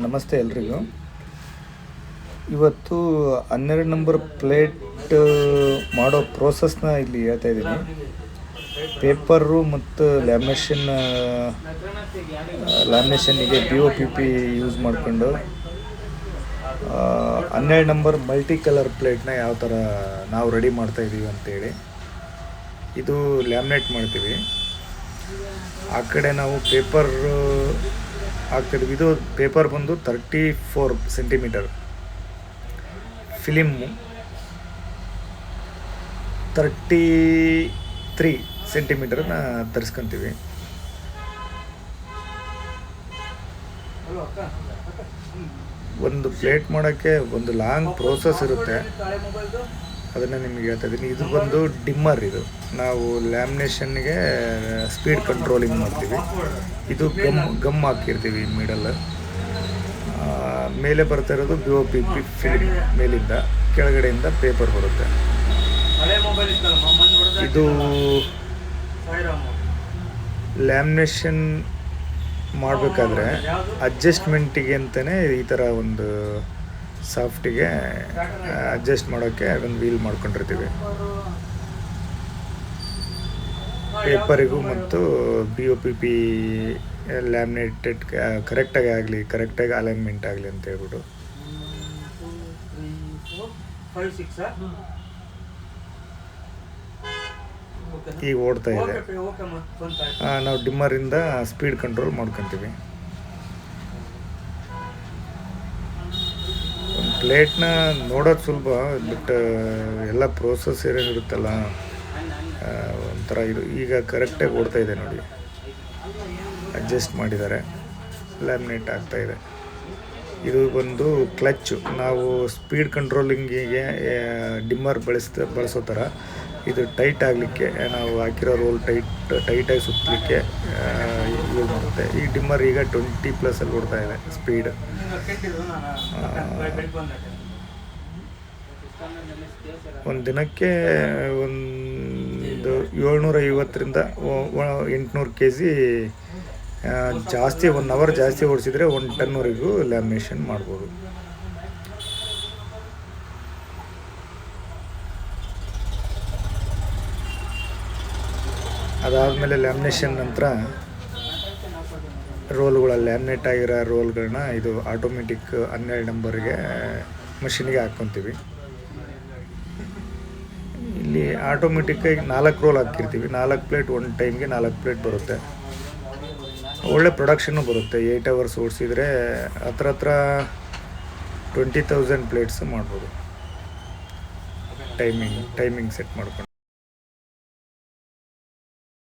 ನಮಸ್ತೆ ಎಲ್ರಿಗೂ. ಇವತ್ತು 12 ನಂಬರ್ ಪ್ಲೇಟ್ ಮಾಡೋ ಪ್ರೋಸೆಸ್ನ ಇಲ್ಲಿ ಹೇಳ್ತಾ ಇದ್ದೀನಿ. ಪೇಪರು ಮತ್ತು ಲ್ಯಾಮಿನೇಷನ್ನಿಗೆ BOPP ಯೂಸ್ ಮಾಡಿಕೊಂಡು 12 ನಂಬರ್ ಮಲ್ಟಿ ಕಲರ್ ಪ್ಲೇಟ್ನ ಯಾವ ಥರ ನಾವು ರೆಡಿ ಮಾಡ್ತಾಯಿದ್ದೀವಿ ಅಂತೇಳಿ. ಇದು ಲ್ಯಾಮಿನೇಟ್ ಮಾಡ್ತೀವಿ. ಆ ಕಡೆ ನಾವು ಪೇಪರ್ ಹಾಕ್ತಿದ್ವಿ. ಇದು ಪೇಪರ್ ಬಂದು 34 ಸೆಂಟಿಮೀಟರ್, ಫಿಲಿಮ್ಮು 33 ಸೆಂಟಿಮೀಟರ್ನ ತರಿಸ್ಕೊತೀವಿ. ಒಂದು ಪ್ಲೇಟ್ ಮಾಡೋಕ್ಕೆ ಒಂದು ಲಾಂಗ್ ಪ್ರೋಸೆಸ್ ಇರುತ್ತೆ, ಅದನ್ನು ನಿಮಗೆ ಹೇಳ್ತಾ ಇದ್ದೀನಿ. ಇದು ಬಂದು ಡಿಮ್ಮರ್. ಇದು ನಾವು ಲ್ಯಾಮಿನೇಷನ್ಗೆ ಸ್ಪೀಡ್ ಕಂಟ್ರೋಲಿಂಗ್ ಮಾಡ್ತೀವಿ. ಇದು ಗಮ್ ಹಾಕಿರ್ತೀವಿ ಮಿಡಲ್. ಮೇಲೆ ಬರ್ತಾ ಇರೋದು BOPP ಫಿಲಿಮ್, ಮೇಲಿಂದ ಕೆಳಗಡೆಯಿಂದ ಪೇಪರ್ ಬರುತ್ತೆ. ಇದು ಲ್ಯಾಮಿನೇಷನ್ ಮಾಡಬೇಕಾದ್ರೆ ಅಡ್ಜಸ್ಟ್ಮೆಂಟಿಗೆ ಅಂತಲೇ ಈ ಥರ ಒಂದು ಸಾಫ್ಟಿಗೆ ಅಡ್ಜಸ್ಟ್ ಮಾಡೋಕ್ಕೆ ಒಂದು ವೀಲ್ ಮಾಡ್ಕೊಂಡಿರ್ತೀವಿ. ಪೇಪರಿಗೂ ಮತ್ತು BOPP ಲ್ಯಾಮಿನೇಟೆಡ್ ಕರೆಕ್ಟಾಗಿ ಅಲೈನ್ಮೆಂಟ್ ಆಗಲಿ ಅಂತ ಹೇಳ್ಬಿಟ್ಟು ಈಗ ಓಡ್ತಾ ಇದೆ. ನಾವು ಡಿಮ್ಮರಿಂದ ಸ್ಪೀಡ್ ಕಂಟ್ರೋಲ್ ಮಾಡ್ಕೊತೀವಿ. ಒಂದು ಪ್ಲೇಟ್ನ ನೋಡೋದು ಸುಲಭ, ಬಟ್ ಎಲ್ಲ ಪ್ರೋಸೆಸ್ ಏನೇನಿರುತ್ತಲ್ಲ ಒಂಥರ ಇದು. ಈಗ ಕರೆಕ್ಟಾಗಿ ಓಡ್ತಾ ಇದೆ ನೋಡಿ, ಅಡ್ಜಸ್ಟ್ ಮಾಡಿದ್ದಾರೆ, ಲ್ಯಾಮಿನೇಟ್ ಆಗ್ತಾಯಿದೆ. ಇದು ಬಂದು ಕ್ಲಚ್ಚು. ನಾವು ಸ್ಪೀಡ್ ಕಂಟ್ರೋಲಿಂಗಿಗೆ ಡಿಮ್ಮರ್ ಬಳಸೋ ಥರ ಇದು ಟೈಟ್ ಆಗಲಿಕ್ಕೆ, ನಾವು ಹಾಕಿರೋ ರೋಲ್ ಟೈಟಾಗಿ ಸುತ್ತಲಿಕ್ಕೆ ಯೂಸ್ ಮಾಡುತ್ತೆ. ಈ ಡಿಮ್ಮರ್ ಈಗ 20+ ಕೊಡ್ತಾ ಇದೆ ಸ್ಪೀಡ್. ಒಂದು ದಿನಕ್ಕೆ ಒಂದು 750ರಿಂದ 800 kg ಜಾಸ್ತಿ, 1 ಅವರ್ ಜಾಸ್ತಿ ಓಡಿಸಿದರೆ 1 ಟನ್ವರೆಗೂ ಲ್ಯಾಮಿನೇಷನ್ ಮಾಡ್ಬೋದು. ಅದಾದಮೇಲೆ ಲ್ಯಾಮಿನೇಷನ್ ನಂತರ ಲ್ಯಾಮಿನೇಟ್ ಆಗಿರೋ ರೋಲ್ಗಳನ್ನ ಇದು ಆಟೋಮೆಟಿಕ್ 12 ನಂಬರ್ಗೆ ಮಷಿನಿಗೆ ಹಾಕ್ಕೊತೀವಿ. ಇಲ್ಲಿ ಆಟೋಮೆಟಿಕ್ಕಾಗಿ 4 ರೋಲ್ ಹಾಕಿರ್ತೀವಿ. 4 ಪ್ಲೇಟ್ ಒಂದು ಟೈಮ್ಗೆ 4 ಪ್ಲೇಟ್ ಬರುತ್ತೆ. ಒಳ್ಳೆ ಪ್ರೊಡಕ್ಷನ್ನು ಬರುತ್ತೆ. 8 ಅವರ್ಸ್ ಓಡಿಸಿದರೆ ಹತ್ರ 20,000 ಪ್ಲೇಟ್ಸ್ ಮಾಡ್ಬೋದು ಟೈಮಿಂಗ್ ಸೆಟ್ ಮಾಡ್ಕೊಂಡು.